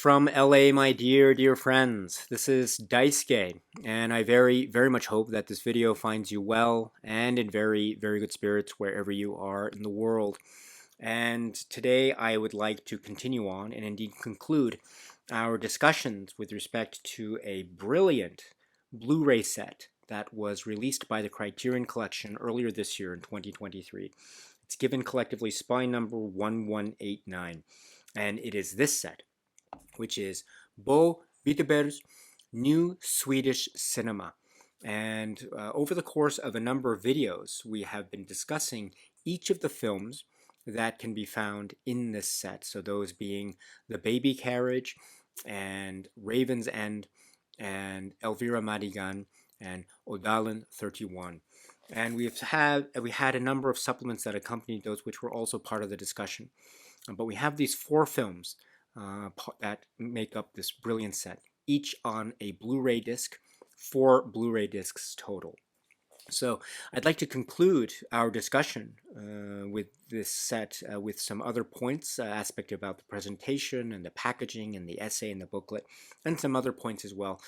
from LA, my dear friends. This is Daisuke, and I very much hope that this video finds you well and in very good spirits wherever you are in the world. And today I would like to continue on and indeed conclude our discussions with respect to a brilliant Blu-ray set that was released by the Criterion Collection earlier this year in 2023. It's given collectively spine number 1189, and it is this set, which is Bo Widerberg's New Swedish Cinema. And over the course of a number of videos, we have been discussing each of the films that can be found in this set. So those being The Baby Carriage and Raven's End and Elvira Madigan and Odalen 31. And we had a number of supplements that accompanied those, which were also part of the discussion. But we have these four films that make up this brilliant set, each on a Blu-ray disc, 4 Blu-ray discs total. So I'd like to conclude our discussion with this set with some other points, aspect about the presentation and the packaging and the essay and the booklet, and some other points as well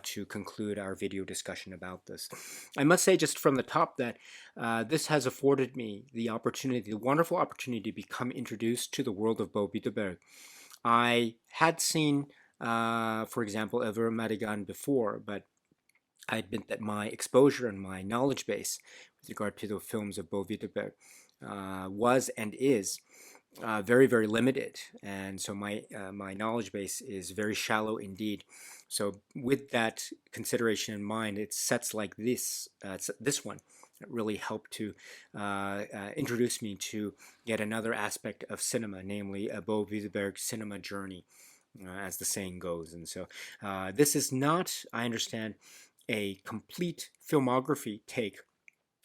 to conclude our video discussion about this. I must say just from the top that this has afforded me the opportunity, the wonderful opportunity to become introduced to the world of Bo Widerberg. I had seen, for example, Elvira Madigan before, but I admit that my exposure and my knowledge base with regard to the films of Bo Widerberg was and is very limited, and so my knowledge base is very shallow indeed. So with that consideration in mind, it's sets like this one that really helped to introduce me to yet another aspect of cinema, namely Bo Widerberg's cinema journey, as the saying goes. And so this is not, I understand, a complete filmography take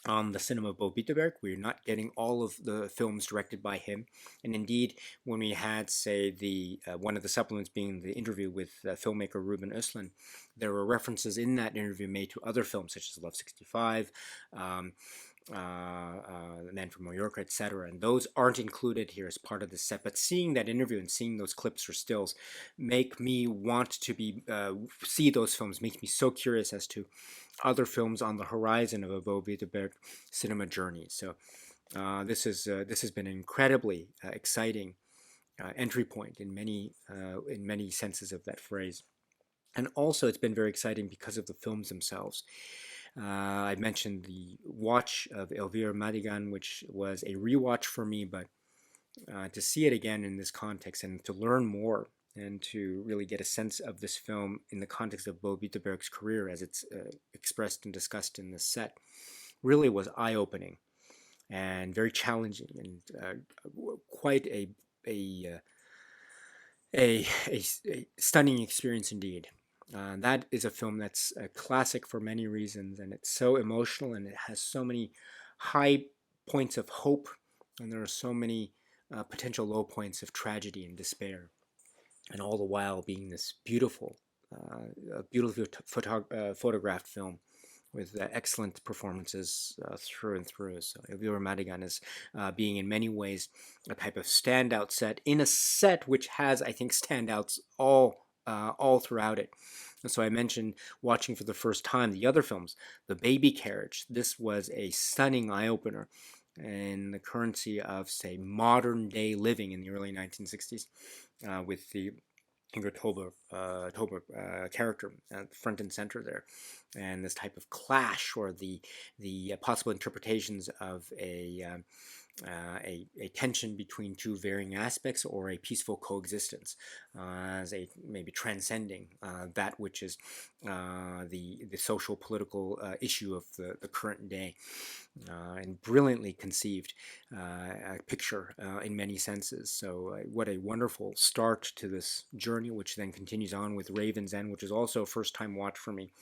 on the cinema of Bo Widerberg. We're not getting all of the films directed by him, and indeed, when we had, say, the one of the supplements being the interview with filmmaker Ruben Östlund, there were references in that interview made to other films such as Love 65, The Man from Mallorca, etc., and those aren't included here as part of the set. But seeing that interview and seeing those clips or stills make me want to see those films, makes me so curious as to other films on the horizon of a Bo Widerberg cinema journey. So this has been an incredibly exciting entry point in many senses of that phrase. And also it's been very exciting because of the films themselves. I mentioned the watch of Elvira Madigan, which was a rewatch for me, but to see it again in this context and to learn more and to really get a sense of this film in the context of Bo Widerberg's career as it's expressed and discussed in this set really was eye-opening and very challenging, and quite a stunning experience indeed. That is a film that's a classic for many reasons, and it's so emotional, and it has so many high points of hope, and there are so many potential low points of tragedy and despair, and all the while being this beautifully photographed film with excellent performances through and through. So Elvira Madigan is being in many ways a type of standout set in a set which has, I think, standouts all throughout it. And so I mentioned watching for the first time the other films, The Baby Carriage. This was a stunning eye-opener in the currency of, say, modern-day living in the early 1960s with the Ingrid Tolberg character front and center there, and this type of clash or the possible interpretations of a tension between two varying aspects or a peaceful coexistence as a maybe transcending that which is the social political issue of the current day, and brilliantly conceived picture in many senses. So what a wonderful start to this journey, which then continues on with Raven's End, which is also a first time watch for me.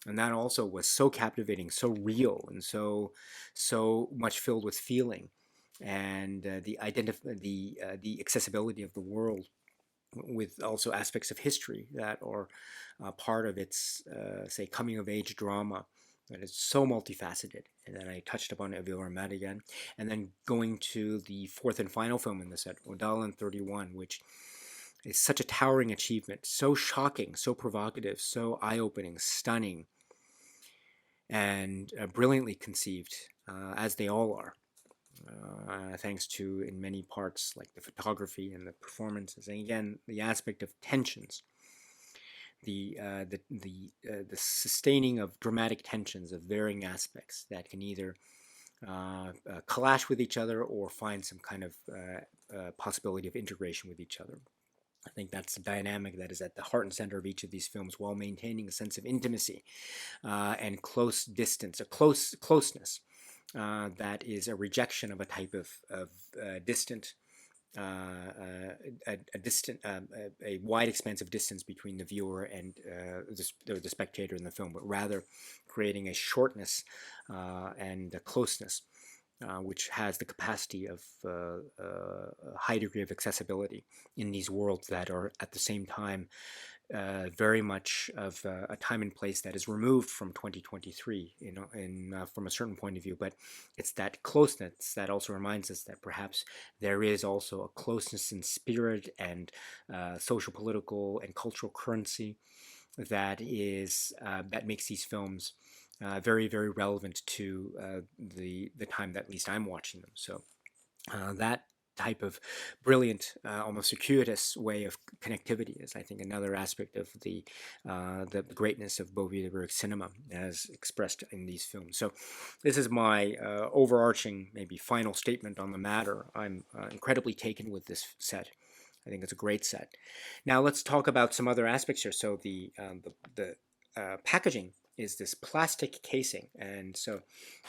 And that also was so captivating, so real, and so much filled with feeling, and the accessibility of the world, with also aspects of history that are part of its say coming of age drama that is so multifaceted, and then I touched upon Elvira Madigan, and then going to the fourth and final film in the set, Odalen 31, which is such a towering achievement, so shocking, so provocative, so eye-opening, stunning, and brilliantly conceived, as they all are. Thanks to, in many parts, like the photography and the performances, and again, the aspect of tensions, the sustaining of dramatic tensions of varying aspects that can either clash with each other or find some kind of possibility of integration with each other. I think that's the dynamic that is at the heart and center of each of these films, while maintaining a sense of intimacy and close distance, a closeness that is a rejection of a type of distant, a wide expanse of distance between the viewer and the spectator in the film, but rather creating a shortness and a closeness, which has the capacity of a high degree of accessibility in these worlds that are at the same time very much of a time and place that is removed from 2023, from a certain point of view. But it's that closeness that also reminds us that perhaps there is also a closeness in spirit and social, political, and cultural currency that makes these films very, very relevant to the time that at least I'm watching them. So that type of brilliant, almost circuitous way of connectivity is, I think, another aspect of the greatness of WIDERBERG'S cinema as expressed in these films. So this is my overarching, maybe final statement on the matter. I'm incredibly taken with this set. I think it's a great set. Now let's talk about some other aspects here. So the packaging is this plastic casing, and so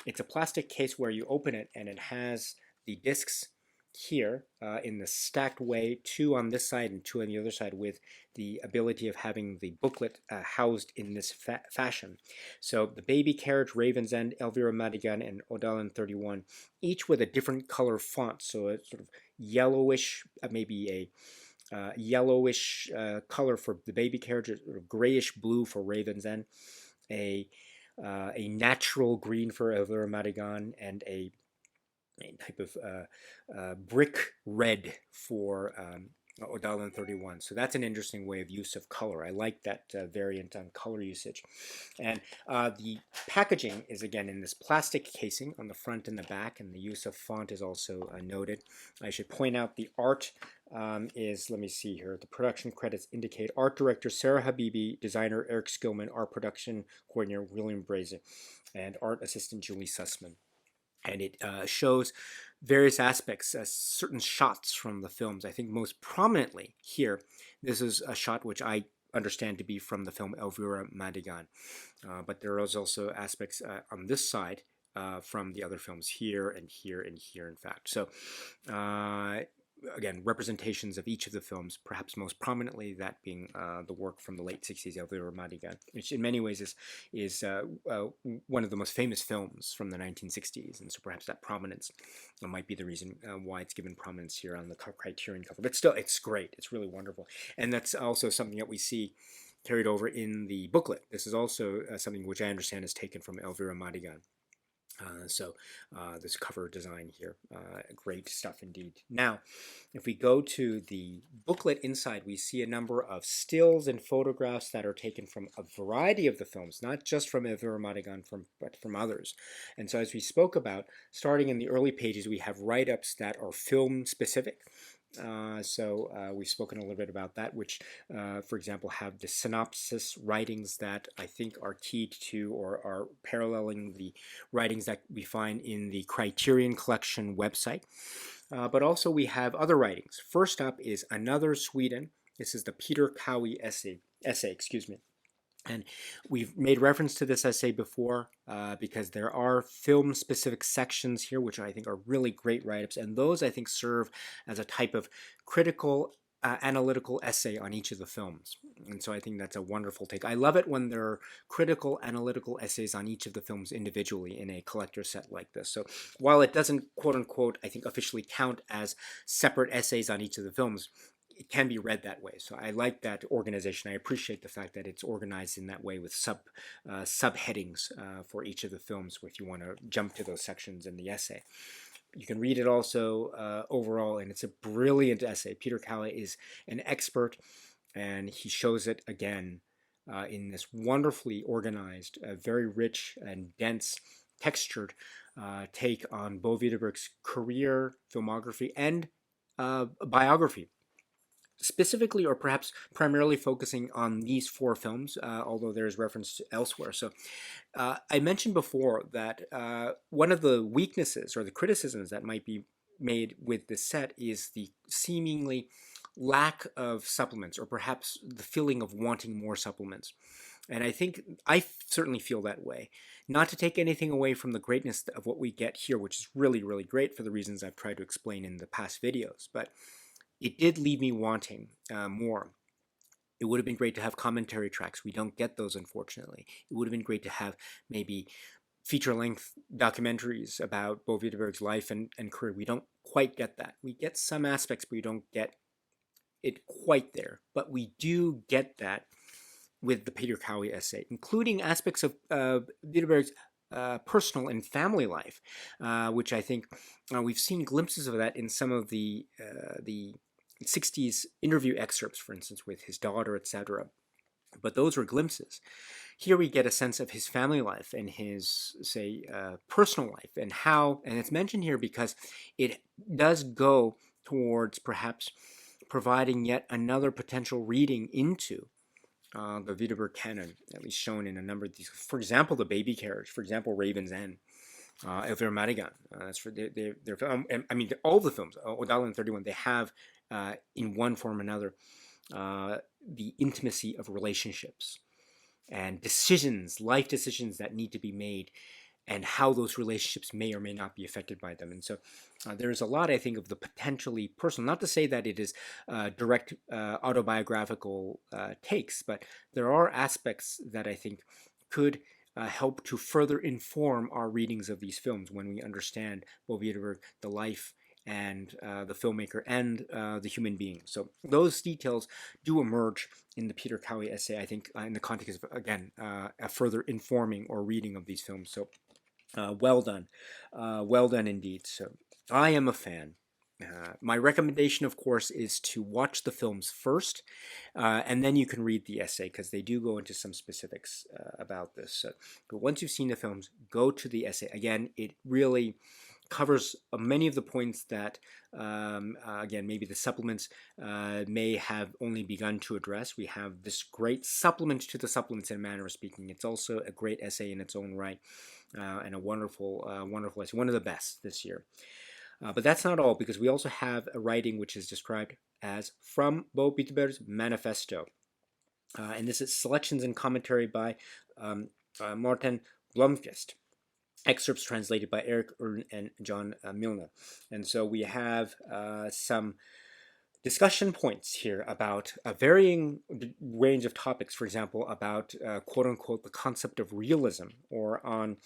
it's a plastic case where you open it and it has the discs here in the stacked way, 2 on this side and 2 on the other side, with the ability of having the booklet housed in this fashion. So the Baby Carriage, Raven's End, Elvira Madigan, and Odalin 31, each with a different color font. So it's sort of yellowish, maybe a yellowish color for the Baby Carriage, or grayish blue for Raven's End, a natural green for Elvira Madigan, and a type of brick red for Odalin 31. So that's an interesting way of use of color. I like that variant on color usage. And the packaging is, again, in this plastic casing on the front and the back, and the use of font is also noted. I should point out the art is, let me see here, the production credits indicate art director Sarah Habibi, designer Eric Skillman, art production coordinator William Braze, and art assistant Julie Sussman. And it shows various aspects, certain shots from the films. I think most prominently here, this is a shot which I understand to be from the film Elvira Madigan. But there is also aspects on this side from the other films, here and here and here, in fact. So again, representations of each of the films, perhaps most prominently that being the work from the late 60s, Elvira Madigan, which in many ways is one of the most famous films from the 1960s, and so perhaps that prominence might be the reason why it's given prominence here on the Criterion cover. But still, it's great. It's really wonderful, and that's also something that we see carried over in the booklet. This is also something which I understand is taken from Elvira Madigan. This cover design here, great stuff indeed. Now, if we go to the booklet inside, we see a number of stills and photographs that are taken from a variety of the films, not just from Elvira Madigan, but from others. And so, as we spoke about, starting in the early pages, we have write-ups that are film-specific. We've spoken a little bit about that, which, for example, have the synopsis writings that I think are keyed to or are paralleling the writings that we find in the Criterion Collection website. But also we have other writings. First up is Another Sweden. This is the Peter Cowie essay, excuse me. And we've made reference to this essay before because there are film-specific sections here which I think are really great write-ups, and those I think serve as a type of critical analytical essay on each of the films. And so I think that's a wonderful take. I love it when there are critical analytical essays on each of the films individually in a collector set like this. So while it doesn't, quote-unquote, I think officially count as separate essays on each of the films, it can be read that way. So I like that organization. I appreciate the fact that it's organized in that way with subheadings for each of the films if you want to jump to those sections in the essay. you can read it also overall, and it's a brilliant essay. Peter Kalle is an expert, and he shows it again in this wonderfully organized, very rich and dense, textured take on Bo Widerberg's career, filmography, and biography, specifically or perhaps primarily focusing on these 4 films, although there's reference to elsewhere. So I mentioned before that one of the weaknesses or the criticisms that might be made with this set is the seemingly lack of supplements, or perhaps the feeling of wanting more supplements. And I think I certainly feel that way. Not to take anything away from the greatness of what we get here, which is really, really great for the reasons I've tried to explain in the past videos, but it did leave me wanting more. It would have been great to have commentary tracks. We don't get those, unfortunately. It would have been great to have maybe feature-length documentaries about Bo Widerberg's life and career. We don't quite get that. We get some aspects, but we don't get it quite there. But we do get that with the Peter Kalle essay, including aspects of Widerberg's personal and family life, which I think we've seen glimpses of that in some of the 60s interview excerpts, for instance, with his daughter, etc. But those were glimpses. Here we get a sense of his family life and his, say, personal life, and how, and it's mentioned here because it does go towards perhaps providing yet another potential reading into the Widerberg canon, at least shown in a number of these. For example, The Baby Carriage, for example, Raven's End, Elvira Madigan. That's for their I mean, all the films, Odala 31, they have, in one form or another, the intimacy of relationships and decisions, life decisions that need to be made, and how those relationships may or may not be affected by them. And so there's a lot, I think, of the potentially personal, not to say that it is direct autobiographical takes, but there are aspects that I think could help to further inform our readings of these films when we understand Bo Widerberg, the life and the filmmaker and the human being. So those details do emerge in the Peter Kalle essay, I think, in the context of, again, a further informing or reading of these films. So well done indeed. So I am a fan. My recommendation, of course, is to watch the films first, and then you can read the essay, because they do go into some specifics about this. So, but once you've seen the films, go to the essay. Again, it really covers many of the points that, again, maybe the supplements may have only begun to address. We have this great supplement to the supplements, in a manner of speaking. It's also a great essay in its own right, and a wonderful, wonderful essay, one of the best this year. But that's not all, because we also have a writing which is described as From Bo Widerberg's Manifesto. And this is selections and commentary by Martin Blomqvist. Excerpts translated by Eric Ern and John Milne. And so we have some discussion points here about a varying range of topics, for example, about quote-unquote the concept of realism, or on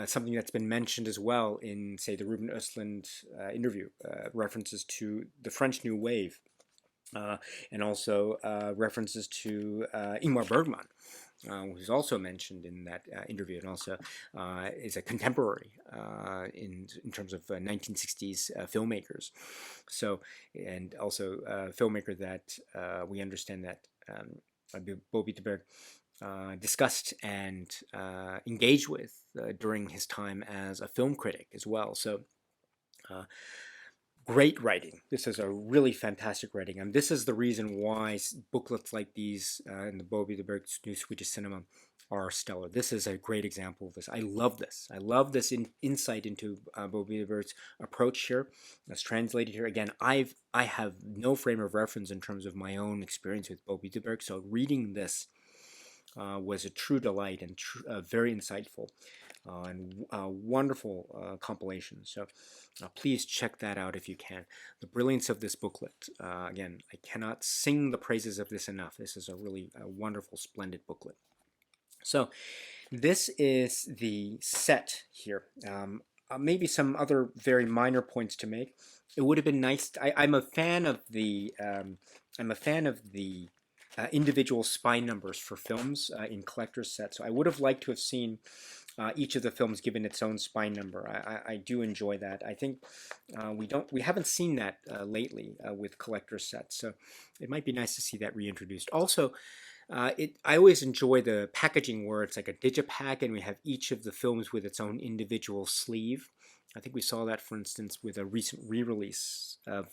something that's been mentioned as well in, say, the Ruben Östlund interview, references to the French New Wave, and also references to Ingmar Bergman, who's also mentioned in that interview, and also is a contemporary in terms of 1960s filmmakers. So, and also a filmmaker that we understand that Bo Widerberg discussed and engaged with during his time as a film critic as well. So great writing. This is a really fantastic writing, and this is the reason why booklets like these in the Bo Widerberg's New Swedish Cinema are stellar. This is a great example of this. I love this. I love this insight into Bo Widerberg's approach here. That's translated here. Again, I have no frame of reference in terms of my own experience with Bo Widerberg, so reading this was a true delight and very insightful and wonderful compilation. So please check that out if you can. The brilliance of this booklet. Again, I cannot sing the praises of this enough. This is a really wonderful, splendid booklet. So this is the set here. Maybe some other very minor points to make. It would have been nice. I'm a fan of the. Individual spine numbers for films in collector's sets. So I would have liked to have seen each of the films given its own spine number. I do enjoy that. I think we haven't seen that lately with collector sets, so it might be nice to see that reintroduced. Also, I always enjoy the packaging where it's like a digipack and we have each of the films with its own individual sleeve. I think we saw that, for instance, with a recent re-release of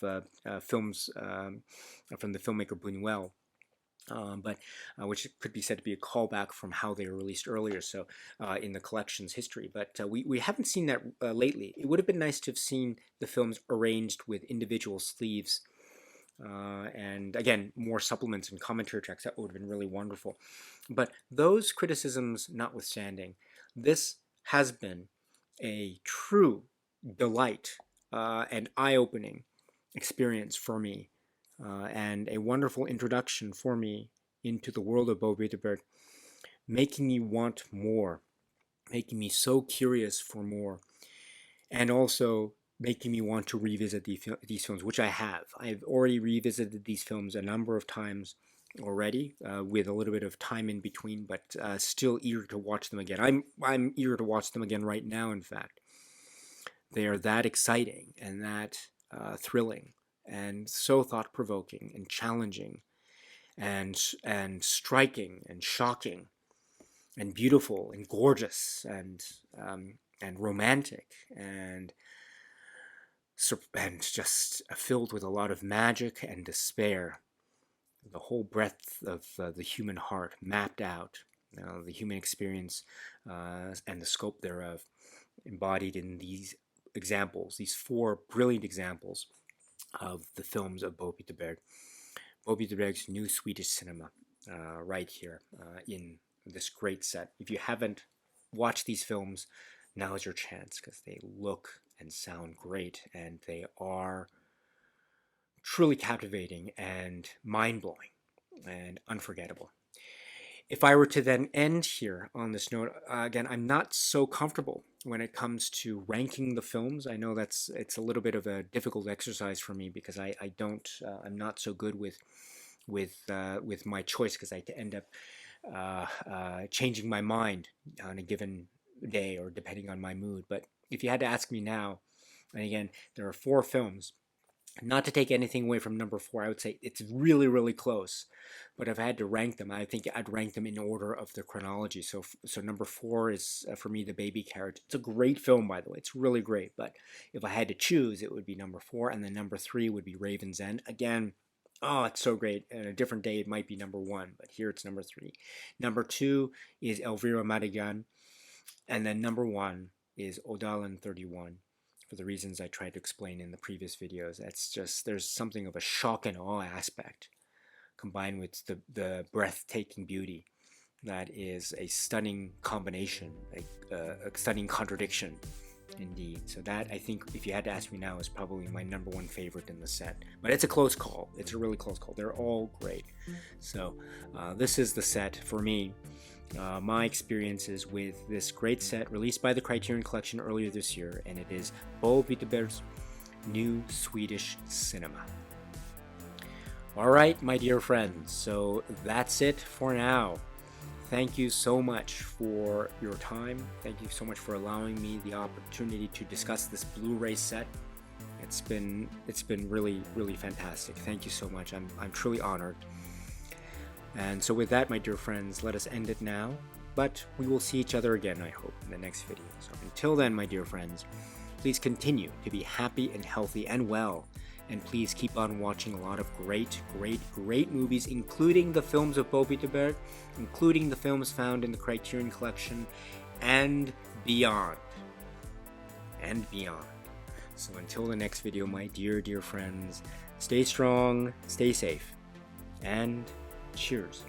films from the filmmaker Buñuel. Which could be said to be a callback from how they were released earlier, so in the collection's history. But we haven't seen that lately. It would have been nice to have seen the films arranged with individual sleeves, and again, more supplements and commentary tracks. That would have been really wonderful. But those criticisms notwithstanding, this has been a true delight and eye-opening experience for me. And a wonderful introduction for me into the world of Bo Widerberg, making me want more, making me so curious for more, and also making me want to revisit these films, which I have. I've already revisited these films a number of times already, with a little bit of time in between, but still eager to watch them again. I'm eager to watch them again right now, in fact. They are that exciting and that thrilling, and so thought-provoking and challenging and striking and shocking and beautiful and gorgeous and romantic and just filled with a lot of magic and despair. The whole breadth of the human heart mapped out, the human experience and the scope thereof embodied in these examples, these 4 brilliant examples of the films of Bo Widerberg's New Swedish Cinema, right here in this great set. If you haven't watched these films, now is your chance, because they look and sound great, and they are truly captivating and mind-blowing and unforgettable. If I were to then end here on this note, again, I'm not so comfortable when it comes to ranking the films. I know it's a little bit of a difficult exercise for me, because I'm not so good with my choice, because I end up changing my mind on a given day or depending on my mood. But if you had to ask me now, and again, there are 4 films. Not to take anything away from number 4, I would say it's really, really close. But if I had to rank them, I think I'd rank them in order of the chronology. So number 4 is, for me, The Baby Carriage. It's a great film, by the way. It's really great. But if I had to choose, it would be number 4. And then number 3 would be Raven's End. Again, oh, it's so great. And a different day, it might be number 1. But here it's number 3. Number 2 is Elvira Madigan. And then number 1 is Odalen 31. For the reasons I tried to explain in the previous videos. It's just, there's something of a shock and awe aspect combined with the breathtaking beauty that is a stunning combination, a stunning contradiction indeed. So that, I think, if you had to ask me now, is probably my number 1 favorite in the set. But it's a close call. It's a really close call. They're all great. So this is the set for me. My experiences with this great set released by the Criterion Collection earlier this year, and it is Bo Widerberg's New Swedish Cinema. Alright, my dear friends, so that's it for now. Thank you so much for your time. Thank you so much for allowing me the opportunity to discuss this Blu-ray set. It's been really, really fantastic. Thank you so much. I'm truly honored. And so with that, my dear friends, let us end it now, but we will see each other again, I hope, in the next video. So until then, my dear friends, please continue to be happy and healthy and well, and please keep on watching a lot of great movies, including the films of Bo Widerberg, including the films found in the Criterion Collection, and beyond. And beyond. So until the next video, my dear friends, stay strong, stay safe, and cheers.